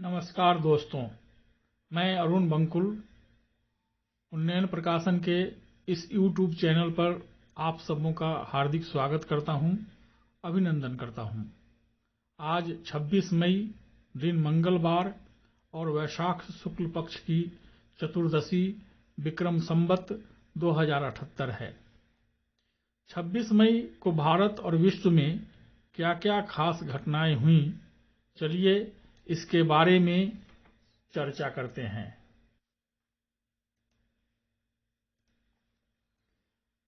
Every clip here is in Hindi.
नमस्कार दोस्तों, मैं अरुण बंकुल उन्नयन प्रकाशन के इस YouTube चैनल पर आप सबों का हार्दिक स्वागत करता हूं, अभिनंदन करता हूं। आज 26 मई दिन मंगलवार और वैशाख शुक्ल पक्ष की चतुर्दशी विक्रम संवत 2078 है। 26 मई को भारत और विश्व में क्या क्या खास घटनाएं हुई, चलिए इसके बारे में चर्चा करते हैं।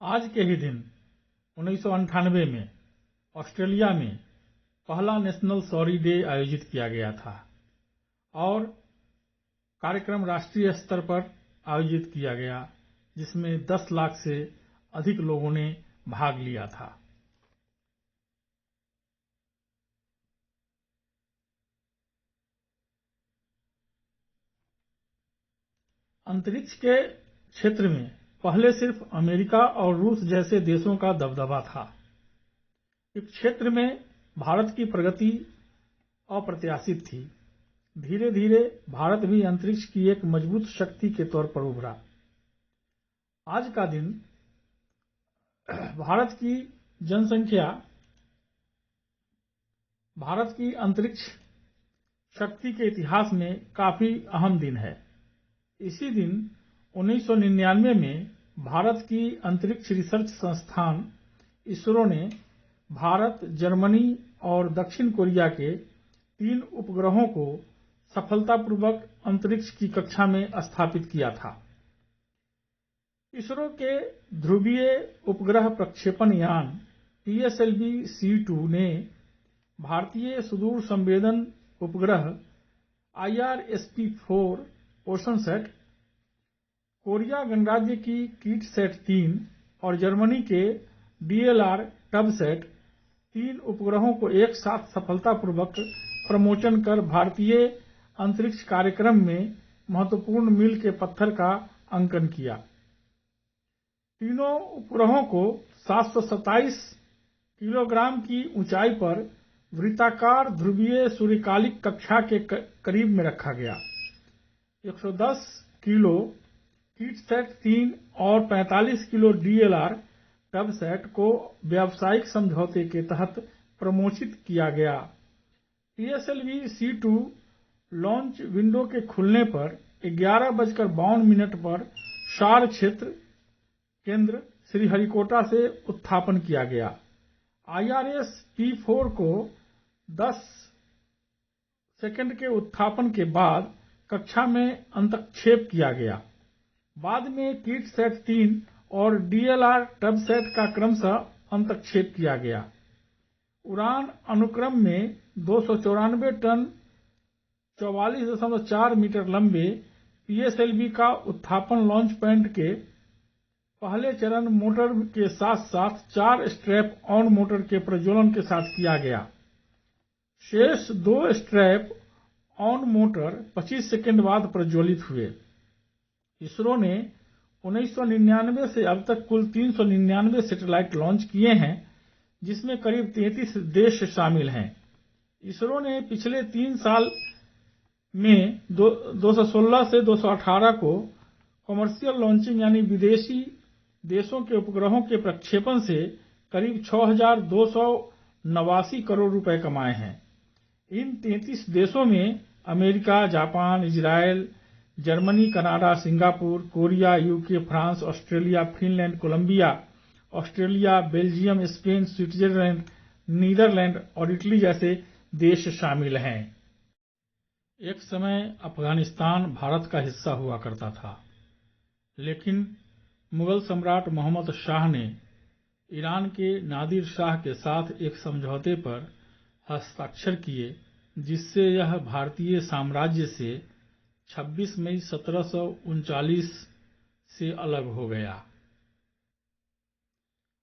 आज के ही दिन 1998 में ऑस्ट्रेलिया में पहला नेशनल सॉरी डे आयोजित किया गया था और कार्यक्रम राष्ट्रीय स्तर पर आयोजित किया गया, जिसमें 10 लाख से अधिक लोगों ने भाग लिया था। अंतरिक्ष के क्षेत्र में पहले सिर्फ अमेरिका और रूस जैसे देशों का दबदबा था। इस क्षेत्र में भारत की प्रगति अप्रत्याशित थी। धीरे धीरे भारत भी अंतरिक्ष की एक मजबूत शक्ति के तौर पर उभरा। आज का दिन भारत की अंतरिक्ष शक्ति के इतिहास में काफी अहम दिन है। इसी दिन 1999 में भारत की अंतरिक्ष रिसर्च संस्थान इसरो ने भारत, जर्मनी और दक्षिण कोरिया के 3 उपग्रहों को सफलतापूर्वक अंतरिक्ष की कक्षा में स्थापित किया था। इसरो के ध्रुवीय उपग्रह प्रक्षेपण यान PSLV-C2 ने भारतीय सुदूर संवेदन उपग्रह IRST-4 ओशनसैट, कोरिया गणराज्य की कीटसैट-3 और जर्मनी के DLR टबसैट 3 उपग्रहों को एक साथ सफलतापूर्वक प्रमोशन कर भारतीय अंतरिक्ष कार्यक्रम में महत्वपूर्ण मील के पत्थर का अंकन किया। तीनों उपग्रहों को 727 किलोग्राम की ऊंचाई पर वृत्ताकार ध्रुवीय सूर्यकालिक कक्षा के करीब में रखा गया। 110 किलो कीटसैट-3 और 45 किलो DLR टबसैट को व्यावसायिक समझौते के तहत प्रमोशित किया गया। PSLV-C2 लॉन्च विंडो के खुलने पर 11:52 पर सार क्षेत्र केंद्र श्रीहरिकोटा से उत्थापन किया गया। IRS-T4 को 10 सेकंड के उत्थापन के बाद कक्षा में अंतक्षेप किया गया। बाद में कीटसैट-3 और DLR टबसैट का क्रमशः अंतक्षेप किया गया। उड़ान अनुक्रम में 294 टन 44.4 मीटर लंबे PSLV का उत्थापन लॉन्च पैड के पहले चरण मोटर के साथ साथ 4 स्ट्रैप ऑन मोटर के प्रज्वलन के साथ किया गया। शेष 2 स्ट्रैप ऑन मोटर 25 सेकंड बाद प्रज्वलित हुए। इसरो ने 1999 से अब तक कुल 399 सैटेलाइट लॉन्च किए हैं, जिसमें करीब 33 देश शामिल हैं। इसरो ने पिछले 3 साल में 216 से 218 को कमर्शियल लॉन्चिंग यानी विदेशी देशों के उपग्रहों के प्रक्षेपण से करीब 6,289 करोड़ रुपए कमाए हैं। इन 33 देशों में America, Japan, Israel, Germany, Canada, Singapore, Korea, UK, France, Australia, Finland, Colombia, Australia, Belgium, Spain, Switzerland, Netherland और इटली जैसे देश शामिल हैं। एक समय अफगानिस्तान भारत का हिस्सा हुआ करता था, लेकिन मुगल सम्राट मोहम्मद शाह ने ईरान के नादिर शाह के साथ एक समझौते पर हस्ताक्षर किए, जिससे यह भारतीय साम्राज्य से 26 मई 1739 से अलग हो गया।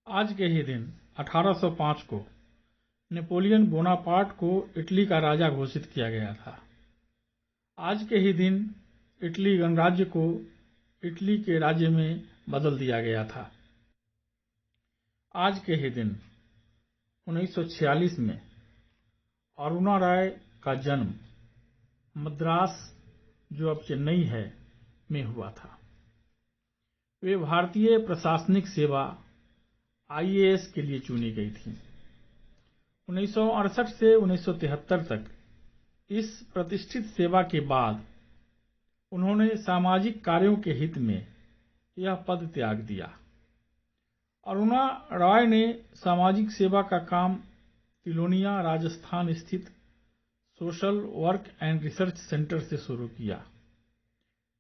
आज के ही दिन 1805 को नेपोलियन बोनापार्ट को इटली का राजा घोषित किया गया था। आज के ही दिन इटली गणराज्य को इटली के राज्य में बदल दिया गया था। आज के ही दिन 1946 में अरुणा राय का जन्म मद्रास, जो अब चेन्नई है, में हुआ था। वे भारतीय प्रशासनिक सेवा IAS के लिए चुनी गई थी। 1968 से 1973 तक इस प्रतिष्ठित सेवा के बाद उन्होंने सामाजिक कार्यों के हित में यह पद त्याग दिया। अरुणा रॉय ने सामाजिक सेवा का काम तिलोनिया, राजस्थान स्थित social work and research centre से शुरू किया।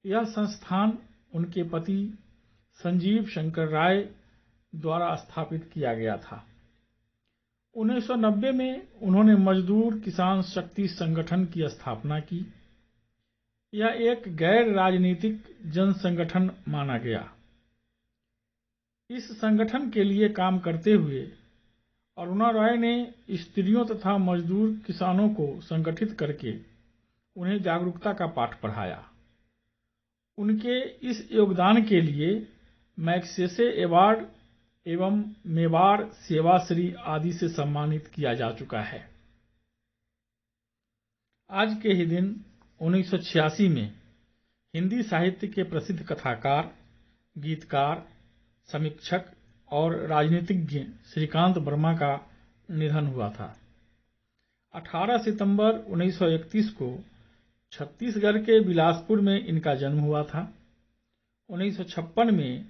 यह संस्थान उनके पति संजीव शंकर राय द्वारा स्थापित किया गया था। 1990 में उन्होंने मजदूर किसान शक्ति संगठन की स्थापना की। यह एक गैर राजनीतिक जन संगठन माना गया। इस संगठन के लिए काम करते हुए अरुणा रॉय ने स्त्रियों तथा मजदूर किसानों को संगठित करके उन्हें जागरूकता का पाठ पढ़ाया। उनके इस योगदान के लिए मैग्सेसे अवार्ड एवं मेवाड़ सेवाश्री आदि से सम्मानित किया जा चुका है। आज के ही दिन 1986 में हिंदी साहित्य के प्रसिद्ध कथाकार, गीतकार, समीक्षक और राजनीतिज्ञ श्रीकांत वर्मा का निधन हुआ था। 18 सितंबर 1931 को छत्तीसगढ़ के बिलासपुर में इनका जन्म हुआ था। 1956 में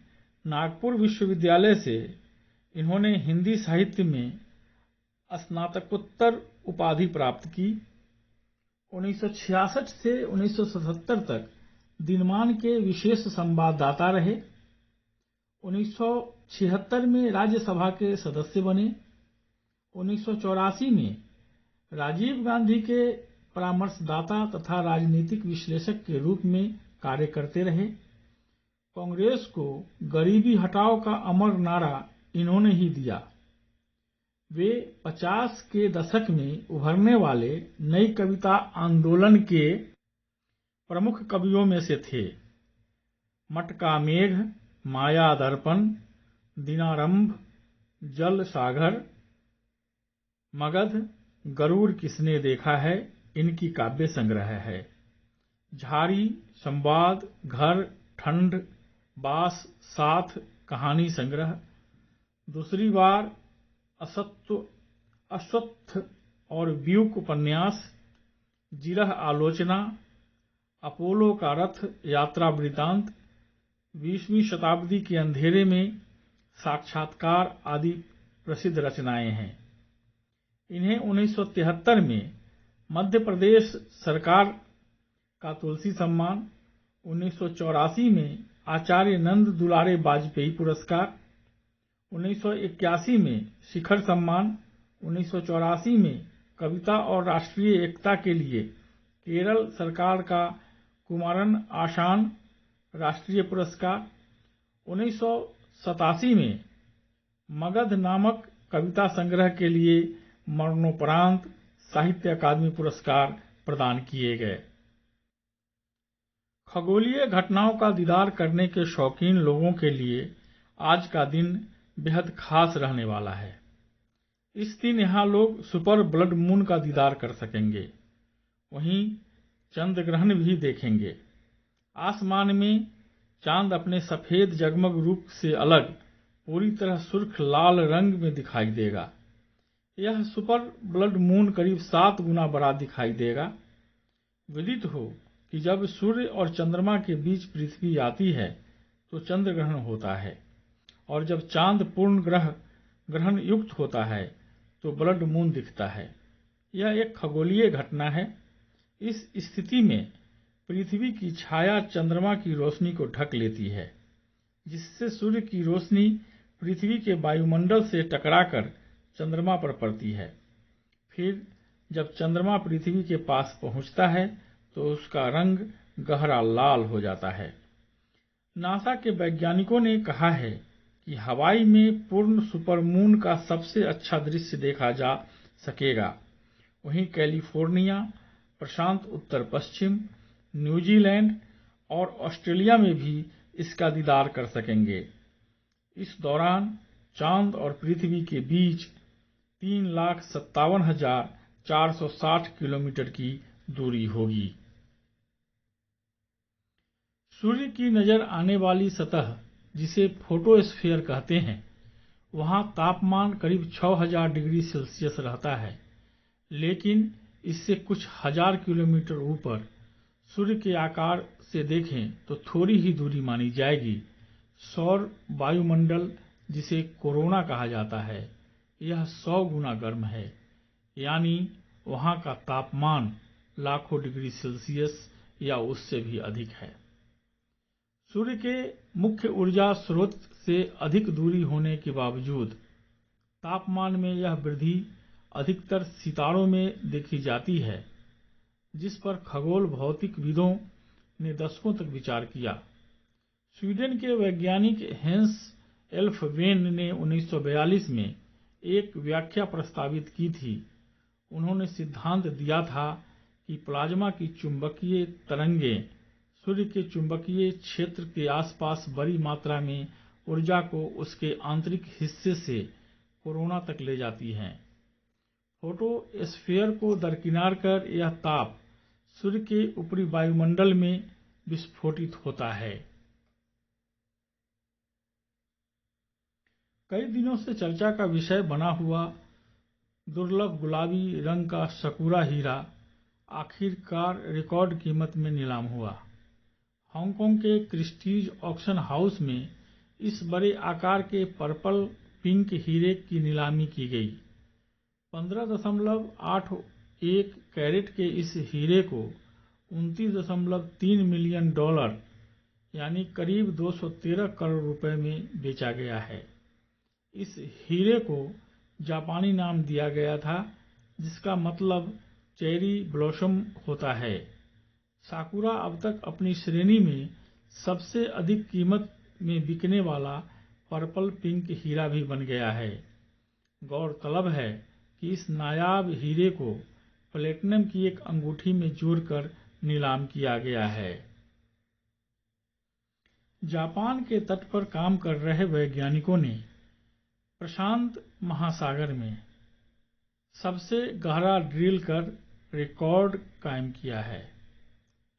नागपुर विश्वविद्यालय से इन्होंने हिंदी साहित्य में स्नातकोत्तर उपाधि प्राप्त की। 1966 से 1977 तक दिनमान के विशेष संवाददाता रहे। 1976 में राज्यसभा के सदस्य बने। 1984 में राजीव गांधी के परामर्शदाता तथा राजनीतिक विश्लेषक के रूप में कार्य करते रहे। कांग्रेस को गरीबी हटाओ का अमर नारा इन्होंने ही दिया। वे 50 के दशक में उभरने वाले नई कविता आंदोलन के प्रमुख कवियों में से थे। मटका मेघ, माया दर्पण, दिनारंभ, जल सागर, मगध, गरुड़ किसने देखा है इनकी काव्य संग्रह है। झाड़ी, संवाद, घर, ठंड, बास, साथ कहानी संग्रह। दूसरी बार अश्वत्थ और व्यूक उपन्यास। जिरह आलोचना, अपोलो का रथ यात्रा वृतांत, 20वीं शताब्दी के अंधेरे में साक्षात्कार आदि प्रसिद्ध रचनाएं हैं। इन्हें 1973 में मध्य प्रदेश सरकार का तुलसी सम्मान, 1984 में आचार्य नंद दुलारे वाजपेयी पुरस्कार, 1981 में शिखर सम्मान, 1984 में कविता और राष्ट्रीय एकता के लिए केरल सरकार का कुमारन आशान राष्ट्रीय पुरस्कार, 1987 में मगध नामक कविता संग्रह के लिए मरणोपरांत साहित्य अकादमी पुरस्कार प्रदान किए गए। खगोलीय घटनाओं का दीदार करने के शौकीन लोगों के लिए आज का दिन बेहद खास रहने वाला है। इस दिन यहाँ लोग सुपर ब्लड मून का दीदार कर सकेंगे। वहीं चंद्र ग्रहण भी देखेंगे। आसमान में चांद अपने सफेद जगमग रूप से अलग पूरी तरह सुर्ख लाल रंग में दिखाई देगा। यह सुपर ब्लड मून करीब 7 गुना बड़ा दिखाई देगा। विदित हो कि जब सूर्य और चंद्रमा के बीच पृथ्वी आती है तो चंद्र ग्रहण होता है, और जब चांद पूर्ण ग्रहण युक्त होता है तो ब्लड मून दिखता है। यह एक खगोलीय घटना है। इस स्थिति में पृथ्वी की छाया चंद्रमा की रोशनी को ढक लेती है, जिससे सूर्य की रोशनी पृथ्वी के वायुमंडल से टकराकर चंद्रमा पर पड़ती है। फिर जब चंद्रमा पृथ्वी के पास पहुंचता है तो उसका रंग गहरा लाल हो जाता है। नासा के वैज्ञानिकों ने कहा है कि हवाई में पूर्ण सुपरमून का सबसे अच्छा दृश्य देखा जा सकेगा। वहीं कैलिफोर्निया, प्रशांत उत्तर पश्चिम, न्यूजीलैंड और ऑस्ट्रेलिया में भी इसका दीदार कर सकेंगे। इस दौरान चांद और पृथ्वी के बीच 3,57,460 किलोमीटर की दूरी होगी। सूर्य की नजर आने वाली सतह, जिसे फोटोस्फीयर कहते हैं, वहां तापमान करीब 6000 डिग्री सेल्सियस रहता है। लेकिन इससे कुछ हजार किलोमीटर ऊपर सूर्य के आकार से देखें तो थोड़ी ही दूरी मानी जाएगी। सौर वायुमंडल, जिसे कोरोना कहा जाता है, यह 100 गुना गर्म है, यानी वहां का तापमान लाखों डिग्री सेल्सियस या उससे भी अधिक है। सूर्य के मुख्य ऊर्जा स्रोत से अधिक दूरी होने के बावजूद तापमान में यह वृद्धि अधिकतर सितारों में देखी जाती है, जिस पर खगोल भौतिकविदों ने दशकों तक विचार किया। स्वीडन के वैज्ञानिक हेंस एल्फवेन ने 1942 में एक व्याख्या प्रस्तावित की थी। उन्होंने सिद्धांत दिया था कि प्लाज्मा की चुंबकीय तरंगें सूर्य के चुंबकीय क्षेत्र के आसपास बड़ी मात्रा में ऊर्जा को उसके आंतरिक हिस्से से कोरोना तक ले जाती हैं। फोटोस्फीयर को दरकिनार कर यह ताप सूर्य के ऊपरी वायुमंडल में विस्फोटित होता है। कई दिनों से चर्चा का विषय बना हुआ दुर्लभ गुलाबी रंग का सकुरा हीरा आखिरकार रिकॉर्ड कीमत में नीलाम हुआ। हांगकांग के क्रिस्टीज ऑक्शन हाउस में इस बड़े आकार के पर्पल पिंक हीरे की नीलामी की गई। 15.81 कैरेट के इस हीरे को 29.3 मिलियन डॉलर यानी करीब 213 करोड़ रुपए में बेचा गया है। इस हीरे को जापानी नाम दिया गया था, जिसका मतलब चेरी ब्लॉसम होता है। साकुरा अब तक अपनी श्रेणी में सबसे अधिक कीमत में बिकने वाला पर्पल पिंक हीरा भी बन गया है। गौरतलब है कि इस नायाब हीरे को प्लेटिनम की एक अंगूठी में जोड़कर नीलाम किया गया है। जापान के तट पर काम कर रहे वैज्ञानिकों ने प्रशांत महासागर में सबसे गहरा ड्रिल कर रिकॉर्ड कायम किया है।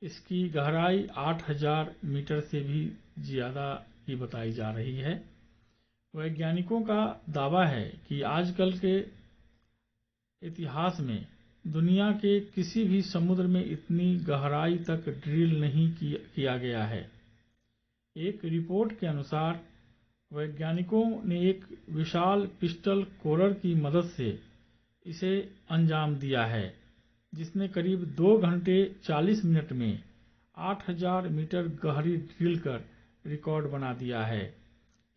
इसकी गहराई 8000 मीटर से भी ज्यादा की बताई जा रही है। वैज्ञानिकों का दावा है कि आजकल के इतिहास में दुनिया के किसी भी समुद्र में इतनी गहराई तक ड्रिल नहीं किया गया है। एक रिपोर्ट के अनुसार वैज्ञानिकों ने एक विशाल पिस्टल कोरर की मदद से इसे अंजाम दिया है, जिसने करीब 2 घंटे 40 मिनट में 8000 मीटर गहरी ड्रिल कर रिकॉर्ड बना दिया है।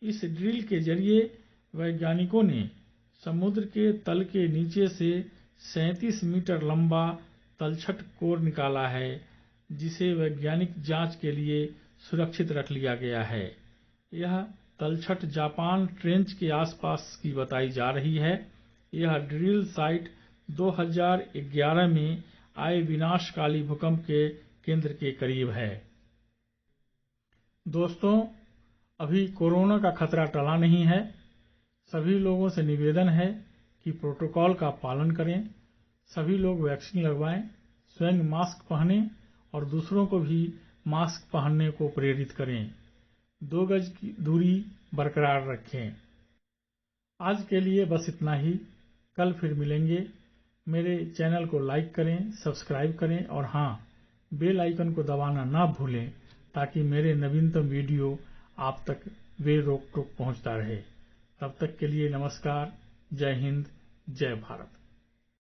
इस ड्रिल के जरिए वैज्ञानिकों ने समुद्र के तल के नीचे से 37 मीटर लंबा तलछट कोर निकाला है, जिसे वैज्ञानिक जांच के लिए सुरक्षित रख लिया गया है। यह तलछट जापान ट्रेंच के आसपास की बताई जा रही है। यह ड्रिल साइट 2011 में आए विनाशकाली भूकंप के केंद्र के करीब है। दोस्तों, अभी कोरोना का खतरा टला नहीं है। सभी लोगों से निवेदन है कि प्रोटोकॉल का पालन करें। सभी लोग वैक्सीन लगवाएं, स्वयं मास्क पहनें और दूसरों को भी मास्क पहनने को प्रेरित करें। 2 गज की दूरी बरकरार रखें। आज के लिए बस इतना ही। कल फिर मिलेंगे। मेरे चैनल को लाइक करें, सब्सक्राइब करें और हाँ, बेल आइकन को दबाना ना भूलें, ताकि मेरे नवीनतम वीडियो आप तक बेरोक टोक पहुंचता रहे। तब तक के लिए नमस्कार। जय हिंद, जय भारत।